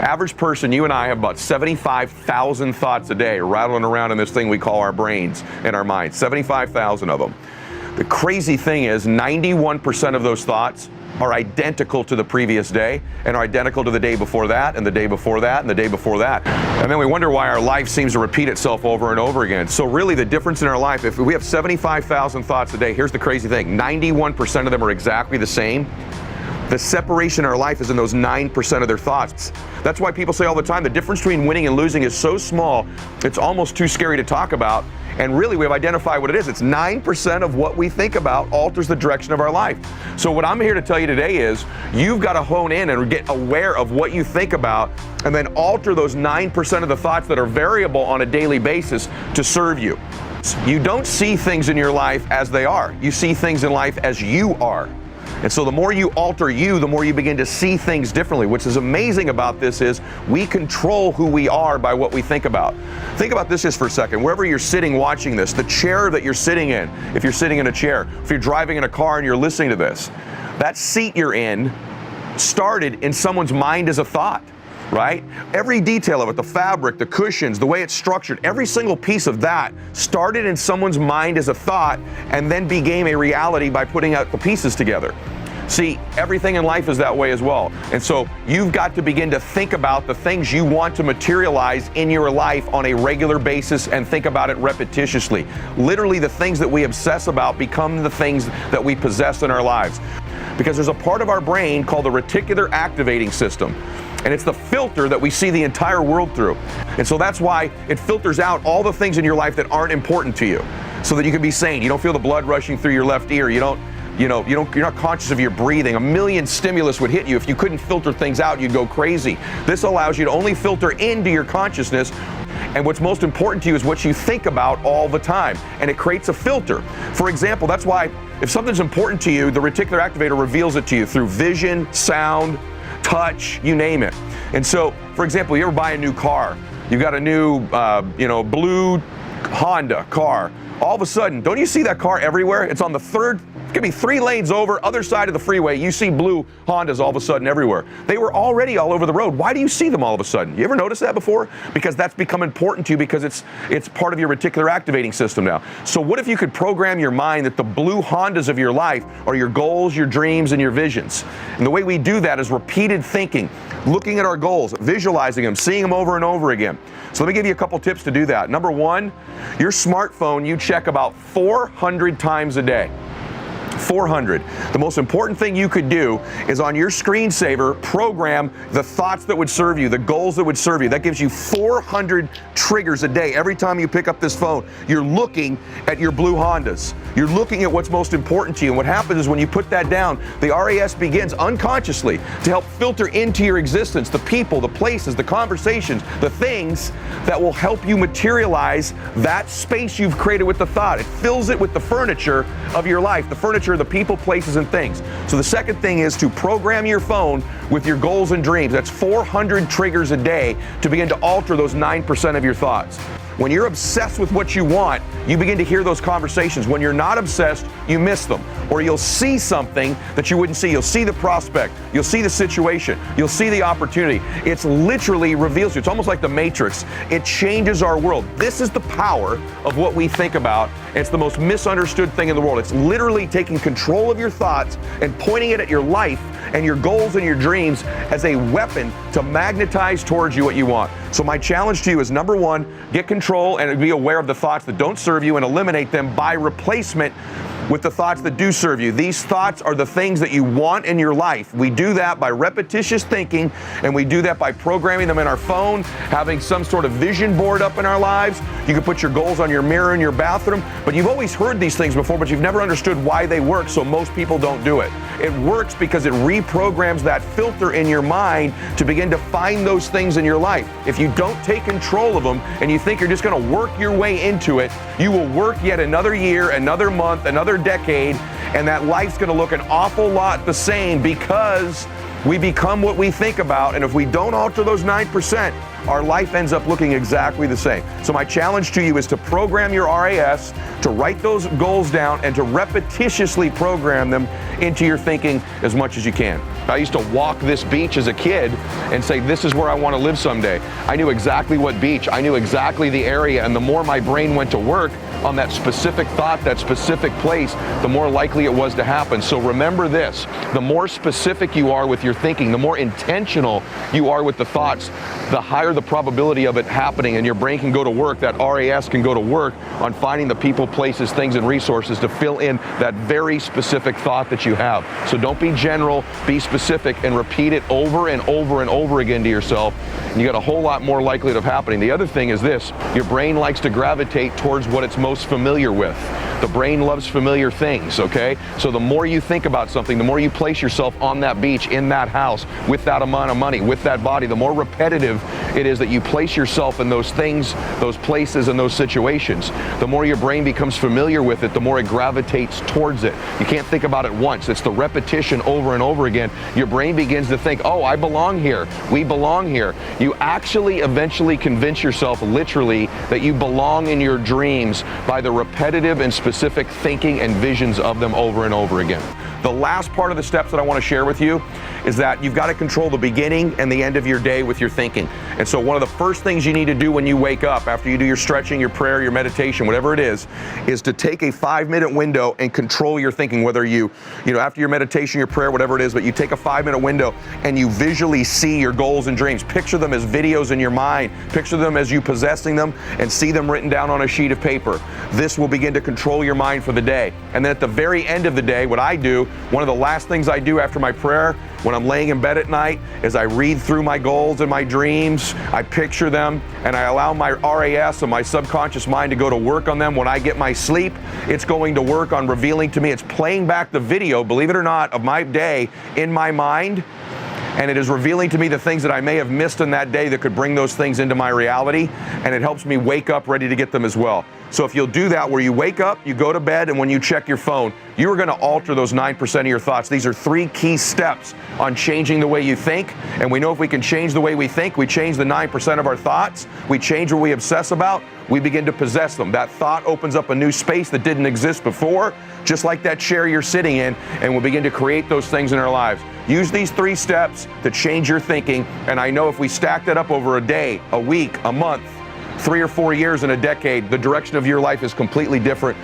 Average person, you and I, have about 75,000 thoughts a day rattling around in this thing we call our brains and our minds. 75,000 of them. The crazy thing is 91% of those thoughts are identical to the previous day and are identical to the day before that and the day before that and the day before that. And then we wonder why our life seems to repeat itself over and over again. So really the difference in our life, if we have 75,000 thoughts a day, here's the crazy thing, 91% of them are exactly the same. The separation in our life is in those 9% of their thoughts. That's why people say all the time, the difference between winning and losing is so small, it's almost too scary to talk about. And really, we've identified what it is. It's 9% of what we think about alters the direction of our life. So what I'm here to tell you today is, you've got to hone in and get aware of what you think about, and then alter those 9% of the thoughts that are variable on a daily basis to serve you. You don't see things in your life as they are. You see things in life as you are. And so the more you alter you, the more you begin to see things differently. What's is amazing about this is we control who we are by what we think about. Think about this just for a second. Wherever you're sitting watching this, the chair that you're sitting in, if you're sitting in a chair, if you're driving in a car and you're listening to this, that seat you're in started in someone's mind as a thought. Right? Every detail of it, the fabric, the cushions, the way it's structured, every single piece of that started in someone's mind as a thought and then became a reality by putting out the pieces together. See, everything in life is that way as well. And so you've got to begin to think about the things you want to materialize in your life on a regular basis and think about it repetitiously. Literally, the things that we obsess about become the things that we possess in our lives. Because there's a part of our brain called the reticular activating system. And it's the filter that we see the entire world through. And so that's why it filters out all the things in your life that aren't important to you, so that you can be sane. You don't feel the blood rushing through your left ear. You're not conscious of your breathing. A million stimulus would hit you. If you couldn't filter things out, you'd go crazy. This allows you to only filter into your consciousness. And what's most important to you is what you think about all the time. And it creates a filter. For example, that's why if something's important to you, the reticular activator reveals it to you through vision, sound, touch, you name it. And so, for example, you ever buy a new car, you've got a new, blue Honda car. All of a sudden, don't you see that car everywhere? It's on the third, it could be 3 lanes over, other side of the freeway. You see blue Hondas all of a sudden everywhere. They were already all over the road. Why do you see them all of a sudden? You ever notice that before? Because that's become important to you because it's part of your reticular activating system now. So what if you could program your mind that the blue Hondas of your life are your goals, your dreams, and your visions? And the way we do that is repeated thinking, looking at our goals, visualizing them, seeing them over and over again. So let me give you a couple tips to do that. Number one, your smartphone you check about 400 times a day. 400. The most important thing you could do is on your screensaver, program the thoughts that would serve you, the goals that would serve you. That gives you 400 triggers a day. Every time you pick up this phone, you're looking at your blue Hondas. You're looking at what's most important to you. And what happens is when you put that down, the RAS begins unconsciously to help filter into your existence the people, the places, the conversations, the things that will help you materialize that space you've created with the thought. It fills it with the furniture of your life, the furniture, the people, places, and things. So the second thing is to program your phone with your goals and dreams. That's 400 triggers a day to begin to alter those 9% of your thoughts. When you're obsessed with what you want, you begin to hear those conversations. When you're not obsessed, you miss them. Or you'll see something that you wouldn't see. You'll see the prospect. You'll see the situation. You'll see the opportunity. It's literally reveals you. It's almost like the Matrix. It changes our world. This is the power of what we think about. It's the most misunderstood thing in the world. It's literally taking control of your thoughts and pointing it at your life and your goals and your dreams as a weapon to magnetize towards you what you want. So my challenge to you is, number one, get control and be aware of the thoughts that don't serve you and eliminate them by replacement with the thoughts that do serve you. These thoughts are the things that you want in your life. We do that by repetitious thinking, and we do that by programming them in our phone, having some sort of vision board up in our lives. You can put your goals on your mirror in your bathroom, but you've always heard these things before, but you've never understood why they work, so most people don't do it. It works because it reprograms that filter in your mind to begin to find those things in your life. If you don't take control of them and you think you're just going to work your way into it, you will work yet another year, another month, another decade, and that life's going to look an awful lot the same because We become what we think about, and if we don't alter those 9%, our life ends up looking exactly the same. So my challenge to you is to program your RAS, to write those goals down, and to repetitiously program them into your thinking as much as you can. I used to walk this beach as a kid and say, this is where I want to live someday. I knew exactly what beach, I knew exactly the area, and the more my brain went to work on that specific thought, that specific place, the more likely it was to happen. So remember this, the more specific you are with your thinking, the more intentional you are with the thoughts, the higher the probability of it happening, and your brain can go to work, that RAS can go to work on finding the people, places, things, and resources to fill in that very specific thought that you have. So don't be general, be specific, and repeat it over and over and over again to yourself, and you got a whole lot more likelihood of happening. The other thing is this, your brain likes to gravitate towards what it's most familiar with. The brain loves familiar things, okay? So the more you think about something, the more you place yourself on that beach, in that house, with that amount of money, with that body, the more repetitive it is that you place yourself in those things, those places, and those situations. The more your brain becomes familiar with it, the more it gravitates towards it. You can't think about it once. It's the repetition over and over again. Your brain begins to think, oh, I belong here. We belong here. You actually eventually convince yourself literally that you belong in your dreams by the repetitive and specific thinking and visions of them over and over again. The last part of the steps that I want to share with you is that you've got to control the beginning and the end of your day with your thinking. And so one of the first things you need to do when you wake up, after you do your stretching, your prayer, your meditation, whatever it is to take a 5-minute window and control your thinking, whether you after your meditation, your prayer, whatever it is, but you take a 5-minute window and you visually see your goals and dreams. Picture them as videos in your mind. Picture them as you possessing them and see them written down on a sheet of paper. This will begin to control your mind for the day. And then at the very end of the day, what I do, one of the last things I do after my prayer, when I'm laying in bed at night, is I read through my goals and my dreams, I picture them, and I allow my RAS and my subconscious mind to go to work on them. When I get my sleep, it's going to work on revealing to me, it's playing back the video, believe it or not, of my day in my mind, and it is revealing to me the things that I may have missed in that day that could bring those things into my reality, and it helps me wake up ready to get them as well. So if you'll do that, where you wake up, you go to bed, and when you check your phone, you are going to alter those 9% of your thoughts. These are 3 key steps on changing the way you think. And we know if we can change the way we think, we change the 9% of our thoughts, we change what we obsess about, we begin to possess them. That thought opens up a new space that didn't exist before, just like that chair you're sitting in, and we'll begin to create those things in our lives. Use these 3 steps to change your thinking, and I know if we stack that up over a day, a week, a month, 3 or 4 years, and a decade, the direction of your life is completely different.